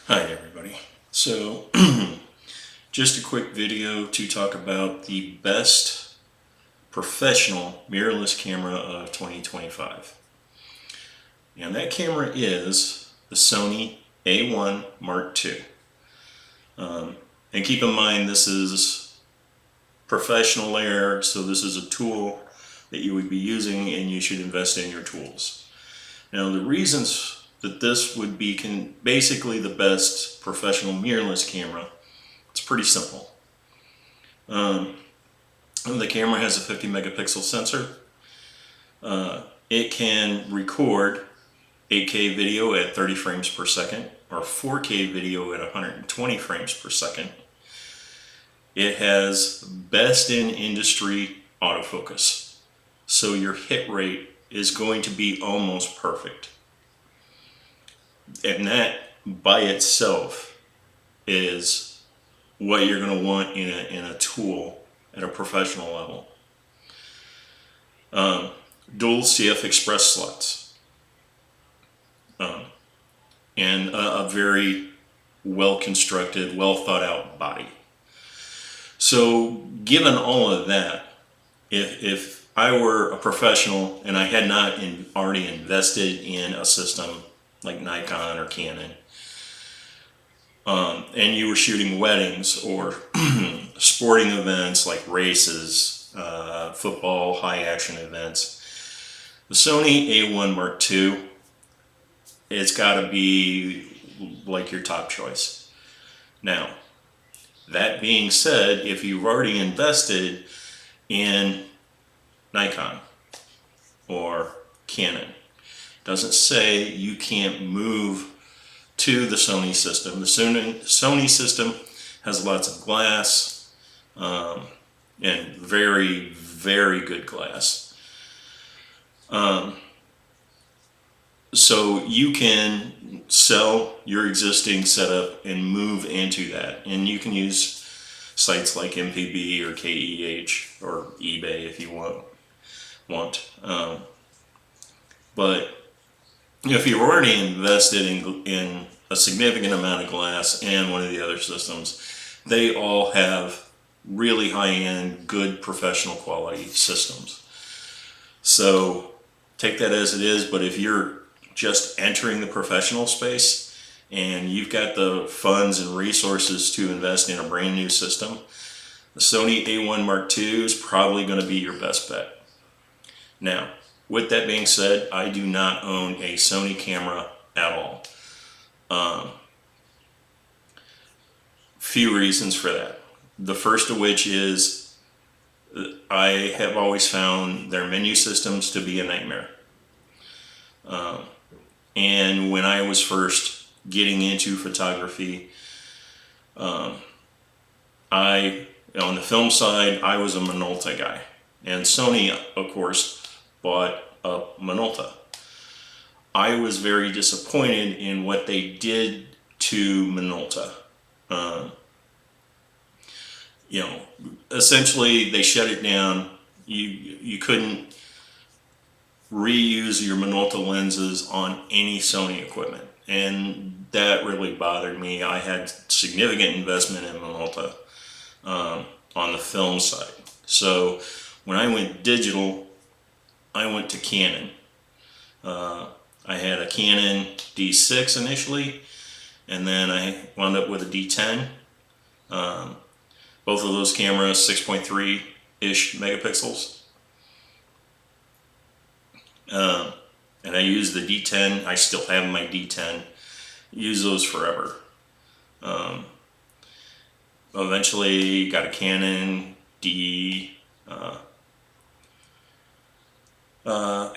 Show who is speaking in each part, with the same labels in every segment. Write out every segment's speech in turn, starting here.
Speaker 1: Hi everybody. So just a quick video to talk about the best professional mirrorless camera of 2025. And that camera is the Sony A1 Mark II. And keep in mind this is professional layer, so this is a tool that you would be using and you should invest in your tools. Now the reasons that this would be basically the best professional mirrorless camera, it's pretty simple. The camera has a 50 megapixel sensor. It can record 8K video at 30 frames per second or 4K video at 120 frames per second. It has best in industry autofocus, so your hit rate is going to be almost perfect. And that by itself is what you're going to want in a tool at a professional level. Dual CF Express slots, and a very well constructed, well thought out body. So given all of that, if I were a professional and I had not already invested in a system like Nikon or Canon, and you were shooting weddings or sporting events like races, football, high action events, the Sony A1 Mark II, it's got to be like your top choice. Now, that being said, if you've already invested in Nikon or Canon, doesn't say you can't move to the Sony system. The Sony system has lots of glass, and very, very good glass. So you can sell your existing setup and move into that. And you can use sites like MPB or KEH or eBay if you want. But if you've already invested in a significant amount of glass and one of the other systems, they all have really high-end, good professional quality systems. So take that as it is, but if you're just entering the professional space and you've got the funds and resources to invest in a brand new system, the Sony A1 Mark II is probably going to be your best bet. Now, with that being said, I do not own a Sony camera at all. Few reasons for that. The first of which is I have always found their menu systems to be a nightmare. And when I was first getting into photography, on the film side, I was a Minolta guy. And Sony, of course, bought up Minolta. I was very disappointed in what they did to Minolta. Essentially they shut it down. You couldn't reuse your Minolta lenses on any Sony equipment, and that really bothered me. I had significant investment in Minolta on the film side. So when I went digital, I went to Canon. I had a Canon D6 initially, and then I wound up with a D10. Both of those cameras, 6.3-ish megapixels. And I used the D10. I still have my D10. Use those forever. Eventually got a Canon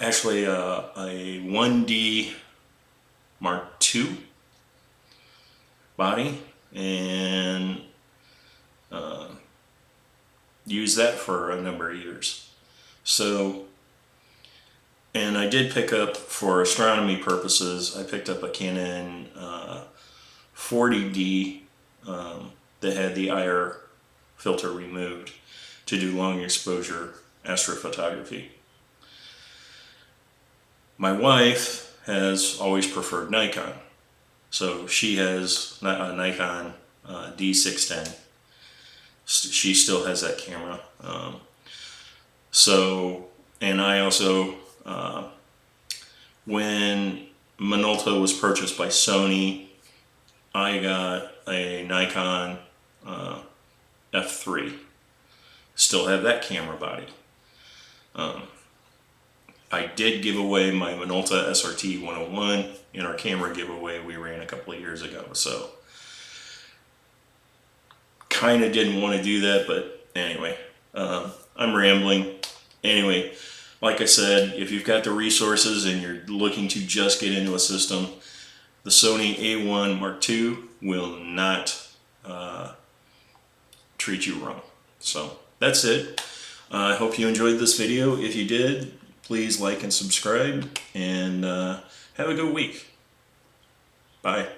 Speaker 1: actually a 1D Mark II body, and used that for a number of years. So, and I did pick up, for astronomy purposes, I picked up a Canon 40D that had the IR filter removed to do long exposure astrophotography. My wife has always preferred Nikon. So she has a Nikon D610. She still has that camera. And I also, when Minolta was purchased by Sony, I got a Nikon F3. Still have that camera body. I did give away my Minolta SRT 101 in our camera giveaway we ran a couple of years ago. So kind of didn't want to do that, but anyway, I'm rambling. Anyway, like I said, if you've got the resources and you're looking to just get into a system, the Sony A1 Mark II will not treat you wrong. So that's it. I hope you enjoyed this video. If you did, please like and subscribe, and have a good week. Bye.